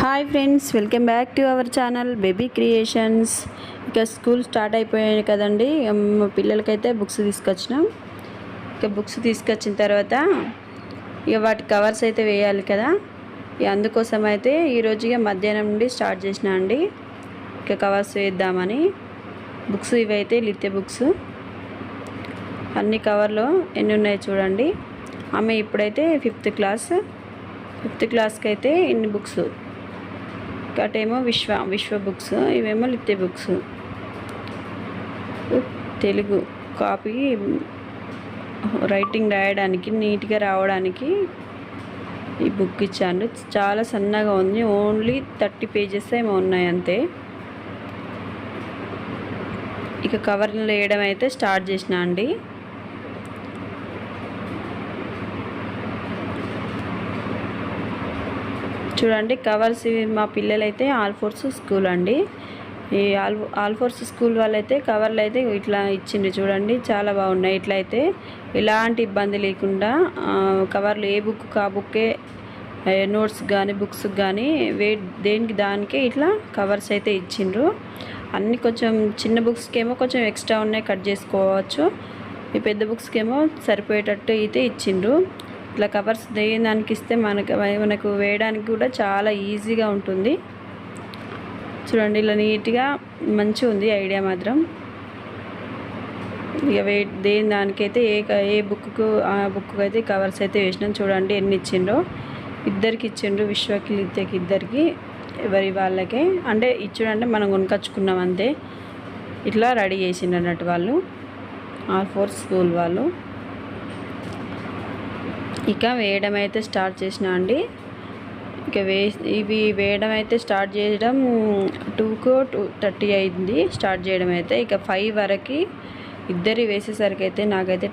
Hi friends, welcome back to our channel baby creations. ఇక school start అయిపోయాయి కదండి. మా పిల్లలకైతే బుక్స్ తీసుకొచ్చినాం. ఇక బుక్స్ తీసుకొచ్చిన తర్వాత ఇక వాటి కవర్స్ అయితే వేయాలి కదా. ఇక అందుకోసం అయితే ఈరోజు ఇక మధ్యాహ్నం నుండి స్టార్ట్ చేసిన అండి. ఇక కవర్స్ వేద్దామని. బుక్స్ ఇవైతే లిత్య బుక్స్. అన్ని కవర్లో ఎన్ని ఉన్నాయి చూడండి. ఆమె ఇప్పుడైతే ఫిఫ్త్ క్లాస్కి అయితే ఇన్ని బుక్స్. అటేమో విశ్వ బుక్స్, ఇవేమో లిత్య బుక్స్. తెలుగు కాపీ రైటింగ్ రాయడానికి నీట్గా రావడానికి ఈ బుక్ ఇచ్చాను. చాలా సన్నగా ఉంది, ఓన్లీ 30 పేజెస్ ఏమో ఉన్నాయి అంతే. ఇక కవర్లు వేయడం అయితే స్టార్ట్ చేసిన అండి. చూడండి కవర్స్. మా పిల్లలైతే ఆల్ ఫోర్స్ స్కూల్ అండి. ఈ ఆల్ ఫోర్స్ స్కూల్ వాళ్ళైతే కవర్లు అయితే ఇట్లా ఇచ్చిండ్రు చూడండి, చాలా బాగున్నాయి. ఇట్లా అయితే ఎలాంటి ఇబ్బంది లేకుండా కవర్లు ఏ బుక్ ఆ బుక్కే, నోట్స్ కానీ బుక్స్ కానీ దేనికి దానికే ఇట్లా కవర్స్ అయితే ఇచ్చిండ్రు. అన్నీ కొంచెం చిన్న బుక్స్కి ఏమో కొంచెం ఎక్స్ట్రా ఉన్నాయి, కట్ చేసుకోవచ్చు. ఈ పెద్ద బుక్స్కి ఏమో సరిపోయేటట్టు అయితే ఇచ్చిండ్రు. ఇట్లా కవర్స్ దానికి ఇస్తే మనకు వేయడానికి కూడా చాలా ఈజీగా ఉంటుంది. చూడండి ఇలా నీట్గా మంచిగా ఉంది ఐడియా మాత్రం. ఇక దానికైతే ఏ బుక్కు ఆ బుక్కు అయితే కవర్స్ అయితే వేసినాం. చూడండి ఎన్ని ఇచ్చిండ్రో. ఇద్దరికి ఇచ్చిండ్రు, విశ్వకి లిత్యకి ఇద్దరికి, ఎవరి వాళ్ళకే. అంటే ఇచ్చుడంటే మనం కొనుకొచ్చుకున్నాం అంతే. ఇట్లా రెడీ చేసిండ్రు అన్నట్టు వాళ్ళు, ఆల్ ఫోర్ స్కూల్ వాళ్ళు. ఇక వేయడం అయితే స్టార్ట్ చేసిన అండి. ఇక ఇవి వేయడం అయితే స్టార్ట్ చేయడం 2:30 అయింది స్టార్ట్ చేయడం అయితే. ఇక 5 వరకు ఇద్దరి వేసేసరికి అయితే నాకైతే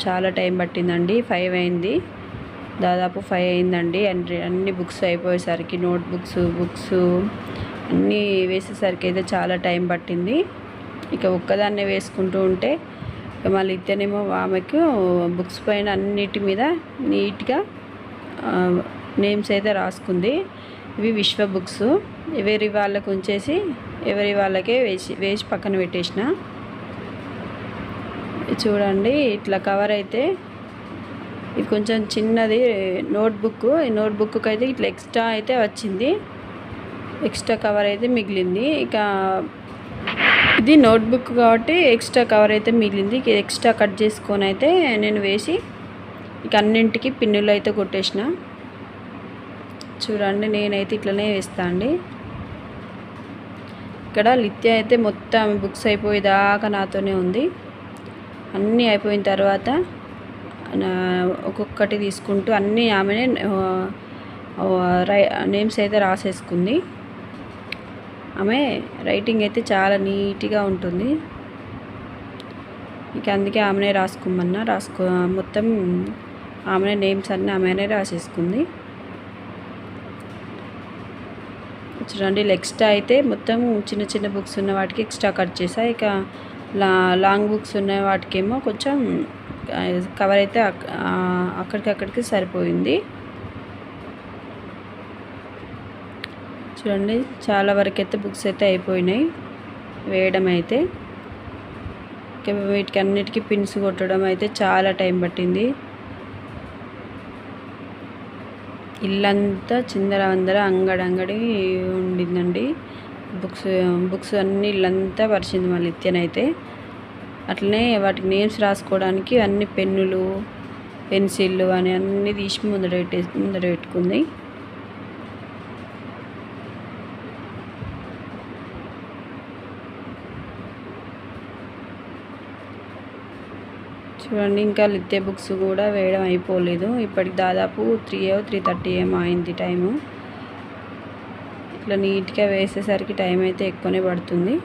చాలా టైం పట్టిందండి. 5 అయింది, దాదాపు 5 అయిందండి. అన్ని బుక్స్ అయిపోయేసరికి, నోట్ బుక్స్ అన్నీ వేసేసరికి అయితే చాలా టైం పట్టింది. ఇక ఒక్కదాన్నే వేసుకుంటూ ఉంటే మళ్ళీ ఇతనేమో ఆమెకు బుక్స్ పైన అన్నిటి మీద నీట్గా నేమ్స్ అయితే రాసుకుంది. ఇవి విశ్వ బుక్స్. ఎవరి వాళ్ళకు ఉంచేసి ఎవరి వాళ్ళకే వేసి పక్కన పెట్టేసిన. చూడండి ఇట్లా కవర్ అయితే ఇది కొంచెం చిన్నది నోట్బుక్. ఈ నోట్బుక్కి అయితే ఇట్లా ఎక్స్ట్రా అయితే వచ్చింది, ఎక్స్ట్రా కవర్ అయితే మిగిలింది. ఇక ఇది నోట్బుక్ కాబట్టి ఎక్స్ట్రా కవర్ అయితే మిగిలింది. ఎక్స్ట్రా కట్ చేసుకొని అయితే నేను వేసి ఇక అన్నింటికి పిన్నులు అయితే కొట్టేసిన. చూడండి నేనైతే ఇట్లనే వేస్తా అండి. ఇక్కడ లిత్య అయితే మొత్తం బుక్స్ అయిపోయేదాకా నాతోనే ఉంది. అన్నీ అయిపోయిన తర్వాత ఒక్కొక్కటి తీసుకుంటూ అన్నీ ఆమెనే నేమ్స్ అయితే రాసేసుకుంది. ఆమె రైటింగ్ అయితే చాలా నీట్గా ఉంటుంది. ఇక అందుకే ఆమెనే రాసుకోమన్నా. మొత్తం ఆమెనే నేమ్స్ అన్నీ ఆమెనే రాసేసుకుంది. చూడండి ఎక్స్ట్రా అయితే మొత్తం చిన్న చిన్న బుక్స్ ఉన్న వాటికి ఎక్స్ట్రా కట్ చేసా. ఇక లాంగ్ బుక్స్ ఉన్న వాటికేమో కొంచెం కవర్ అయితే అక్కడికి సరిపోయింది. చూడండి చాలా వరకు అయితే బుక్స్ అయితే అయిపోయినాయి వేయడం అయితే. వీటికి అన్నిటికీ పిన్స్ కొట్టడం అయితే చాలా టైం పట్టింది. ఇల్లంతా చిందర అంగడి ఉండిందండి. బుక్స్ అన్నీ ఇల్లంతా పరిచింది మళ్ళీ లిత్యనైతే. అట్లనే వాటికి నేమ్స్ రాసుకోవడానికి అన్ని పెన్నులు, పెన్సిళ్ళు అని అన్నీ తీసి ముందర పెట్టుకుంది. చూడండి ఇంకా లిత్య బుక్స్ కూడా వేయడం అయిపోలేదు. ఇప్పటికి దాదాపు 3:30 ఏమో అయింది టైము. ఇట్లా నీట్గా వేసేసరికి టైం అయితే ఎక్కువనే పడుతుంది.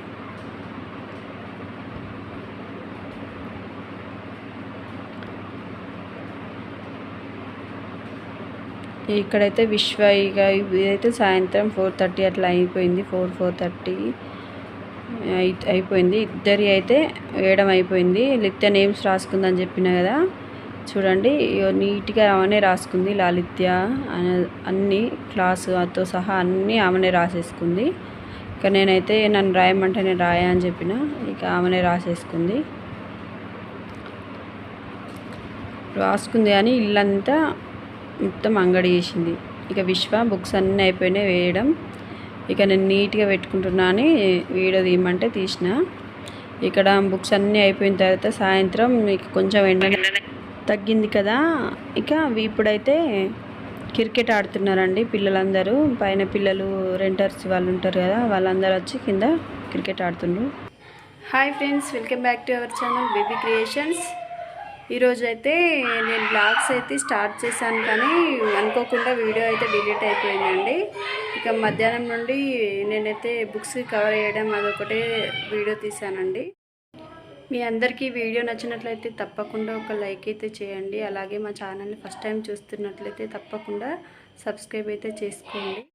ఇక్కడైతే ఇదైతే సాయంత్రం 4:30 అట్లా అయిపోయింది. 4:30 అయిపోయింది. ఇద్దరి అయితే వేయడం అయిపోయింది. లిత్య నేమ్స్ రాసుకుందని చెప్పిన కదా, చూడండి నీట్గా ఆమెనే రాసుకుంది. లాలిత్య అన్ని క్లాసుతో సహా అన్నీ ఆమెనే రాసేసుకుంది. ఇక నేనైతే నన్ను రాయమంటే నేను రాయా అని చెప్పిన. ఇక ఆమెనే రాసేసుకుంది కానీ ఇల్లంతా మొత్తం అంగడి చేసింది. ఇక విశ్వ బుక్స్ అన్నీ అయిపోయినాయి వేయడం. ఇక నేను నీట్గా పెట్టుకుంటున్నా అని వీడియో తీయమంటే తీసిన. ఇక్కడ బుక్స్ అన్నీ అయిపోయిన తర్వాత సాయంత్రం ఇక కొంచెం ఎండ తగ్గింది కదా. ఇక ఇప్పుడైతే క్రికెట్ ఆడుతున్నారండి పిల్లలందరూ. పైన పిల్లలు రెంటర్స్ వాళ్ళు ఉంటారు కదా, వాళ్ళందరూ వచ్చి కింద క్రికెట్ ఆడుతున్నారు. Hi friends, welcome back to our channel baby creations. ఈరోజు అయితే నేను బ్లాగ్స్ అయితే స్టార్ట్ చేశాను కానీ అనుకోకుండా వీడియో అయితే డిలీట్ అయిపోయిందండి. ఇక మధ్యాహ్నం నుండి నేనైతే బుక్స్ కవర్ చేయడం అదొకటే వీడియో తీశానండి. మీ అందరికీ వీడియో నచ్చినట్లయితే తప్పకుండా ఒక లైక్ అయితే చేయండి. అలాగే మా ఛానల్ని ఫస్ట్ టైం చూస్తున్నట్లయితే తప్పకుండా సబ్స్క్రైబ్ అయితే చేసుకోండి.